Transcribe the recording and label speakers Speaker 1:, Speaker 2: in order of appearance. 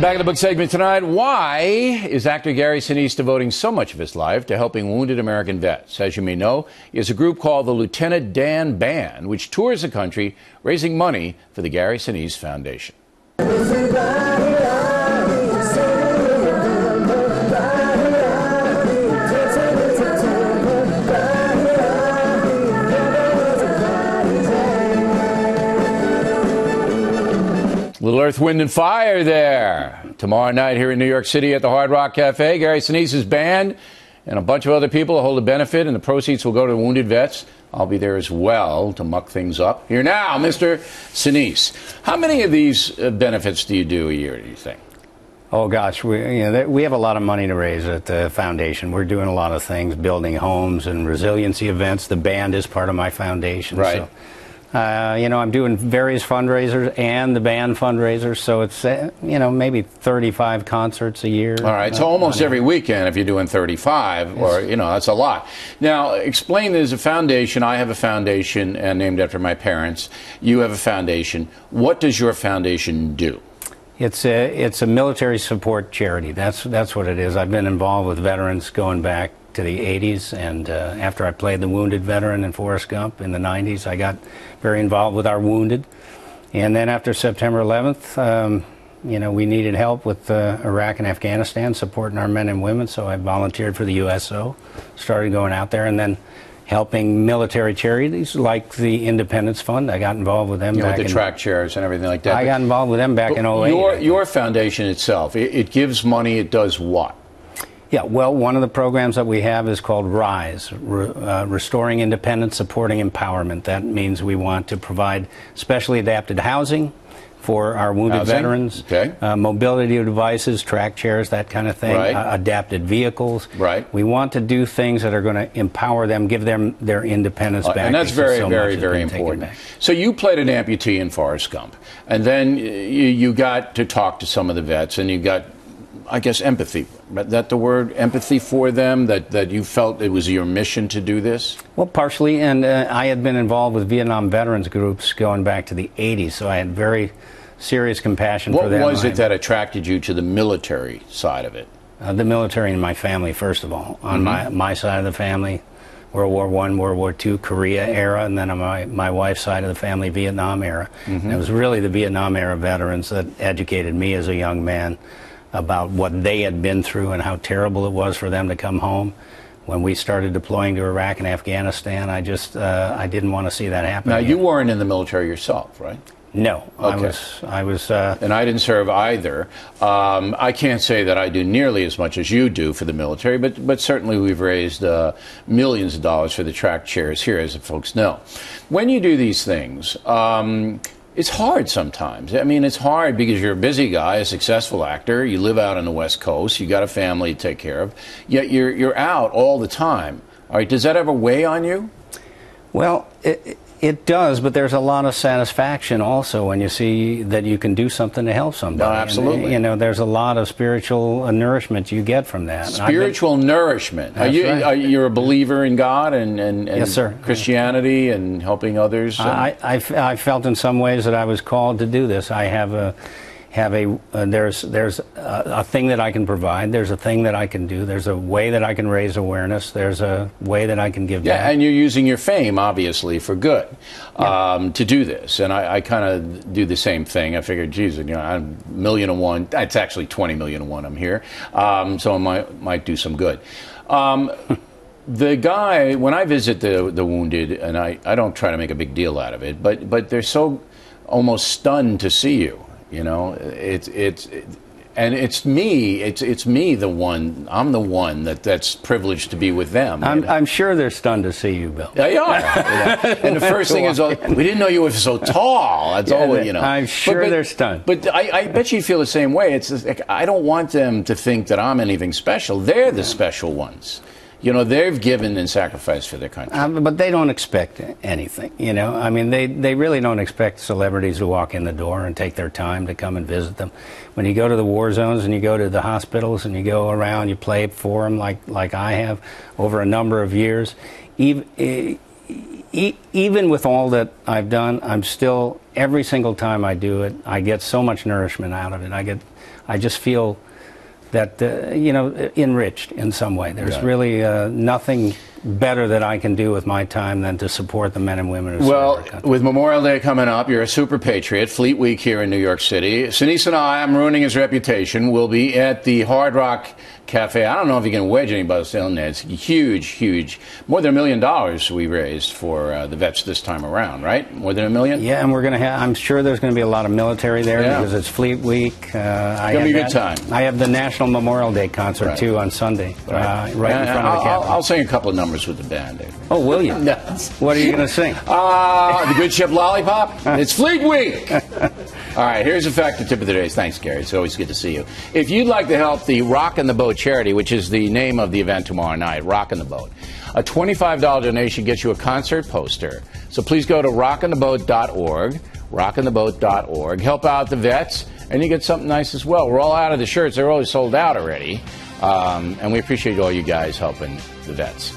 Speaker 1: Back in the book segment tonight, why is actor Gary Sinise devoting so much of his life to helping wounded American vets? As you may know, he has a group called the Lieutenant Dan Band, which tours the country raising money for the Gary Sinise Foundation. Little Earth, Wind, and Fire there. Tomorrow night here in New York City at the Hard Rock Cafe, Gary Sinise's band and a bunch of other people will hold a benefit, and the proceeds will go to wounded vets. I'll be there as well to muck things up. Here now, Mr. Sinise. How many of these benefits do you do a year, do you think?
Speaker 2: Oh, gosh, we have a lot of money to raise at the foundation. We're doing a lot of things, building homes and resiliency events. The band is part of my foundation.
Speaker 1: Right.
Speaker 2: So. I'm doing various fundraisers and the band fundraisers, so it's, maybe 35 concerts a year.
Speaker 1: All right, so almost every weekend if you're doing 35, or, that's a lot. Now, explain, there's a foundation. I have a foundation named after my parents. You have a foundation. What does your foundation do?
Speaker 2: It's a military support charity. That's what it is. I've been involved with veterans going back to the 80s, and after I played the wounded veteran in Forrest Gump in the 90s, I got very involved with our wounded. And then after September 11th, we needed help with Iraq and Afghanistan, supporting our men and women, so I volunteered for the USO, started going out there, and then helping military charities like the Independence Fund. I got involved with them back
Speaker 1: with the track chairs and everything like that.
Speaker 2: I got involved with them back in 08.
Speaker 1: Your foundation itself, it gives money, it does what?
Speaker 2: Yeah, well, one of the programs that we have is called RISE, Restoring Independence, Supporting Empowerment. That means we want to provide specially adapted housing for our wounded veterans, mobility devices, track chairs, that kind of thing, adapted vehicles.
Speaker 1: Right.
Speaker 2: We want to do things that are going to empower them, give them their independence back.
Speaker 1: And that's very, very important. So you played an amputee in Forrest Gump, and then you got to talk to some of the vets, and you got, I guess, empathy. Is that the word, empathy for them, that you felt it was your mission to do this?
Speaker 2: Well, partially, and I had been involved with Vietnam veterans groups going back to the 80s, so I had very serious compassion for them.
Speaker 1: What was it that attracted you to the military side of it?
Speaker 2: The military and my family, first of all. On my side of the family, World War I, World War II, Korea era, and then on my wife's side of the family, Vietnam era. And it was really the Vietnam era veterans that educated me as a young man about what they had been through and how terrible it was for them to come home. When we started deploying to Iraq and Afghanistan, I didn't want to see that happen.
Speaker 1: Now, you weren't in the military yourself, right?
Speaker 2: No,
Speaker 1: okay.
Speaker 2: I was.
Speaker 1: And I didn't serve either. I can't say that I do nearly as much as you do for the military, but certainly we've raised millions of dollars for the track chairs here, as the folks know. When you do these things, it's hard sometimes. I mean, it's hard because you're a busy guy, a successful actor. You live out on the West Coast. You got a family to take care of. Yet you're out all the time. All right, does that ever weigh on you?
Speaker 2: Well, it does, but there's a lot of satisfaction also when you see that you can do something to help somebody.
Speaker 1: No, absolutely.
Speaker 2: And, there's a lot of spiritual nourishment you get from that.
Speaker 1: Spiritual nourishment.
Speaker 2: That's
Speaker 1: You're a believer in God and
Speaker 2: yes, sir.
Speaker 1: Christianity and helping others?
Speaker 2: I felt in some ways that I was called to do this. I there's a thing that I can provide. There's a thing that I can do. There's a way that I can raise awareness. There's a way that I can give back.
Speaker 1: Yeah, and you're using your fame, obviously, for good to do this. And I kind of do the same thing. I figured, geez, I'm 1,000,001. It's actually 20,000,001 I'm here. So I might do some good. The guy, when I visit the wounded, and I don't try to make a big deal out of it, but they're so almost stunned to see you. It's me the one. I'm the one that's privileged to be with them.
Speaker 2: I'm sure they're stunned to see you, Bill.
Speaker 1: They are. And the first thing is, we didn't know you were so tall. That's all.
Speaker 2: I'm sure they're stunned.
Speaker 1: But I bet you feel the same way. It's just like, I don't want them to think that I'm anything special. They're the special ones. They've given and sacrificed for their country.
Speaker 2: But they don't expect anything, I mean, they really don't expect celebrities to walk in the door and take their time to come and visit them. When you go to the war zones and you go to the hospitals and you go around, you play for them like I have over a number of years, even with all that I've done, I'm still, every single time I do it, I get so much nourishment out of it. I just feel that, enriched in some way. There's really nothing better that I can do with my time than to support the men and women who serve our country.
Speaker 1: With Memorial Day coming up, you're a super patriot. Fleet Week here in New York City. Sinise and I'm ruining his reputation. We'll be at the Hard Rock Cafe. I don't know if you can wedge anybody in there. It's huge. More than $1 million we raised for the vets this time around, right? More than $1 million?
Speaker 2: Yeah, and we're going to have, I'm sure there's going to be a lot of military there because it's Fleet Week.
Speaker 1: It's going to be a good time.
Speaker 2: I have the National Memorial Day concert, too, on Sunday, right in front of the Capitol.
Speaker 1: I'll sing a couple of numbers with the band.
Speaker 2: Oh, will you?
Speaker 1: No.
Speaker 2: What are you going to sing?
Speaker 1: The Good Ship Lollipop. It's Fleet Week. All right, here's a fact, the tip of the day. Thanks, Gary. It's always good to see you. If you'd like to help the Rock and the Boat charity, which is the name of the event tomorrow night, Rock and the Boat, a $25 donation gets you a concert poster. So please go to rockandtheboat.org, rockandtheboat.org. Help out the vets, and you get something nice as well. We're all out of the shirts. They're always sold out already. And we appreciate all you guys helping the vets.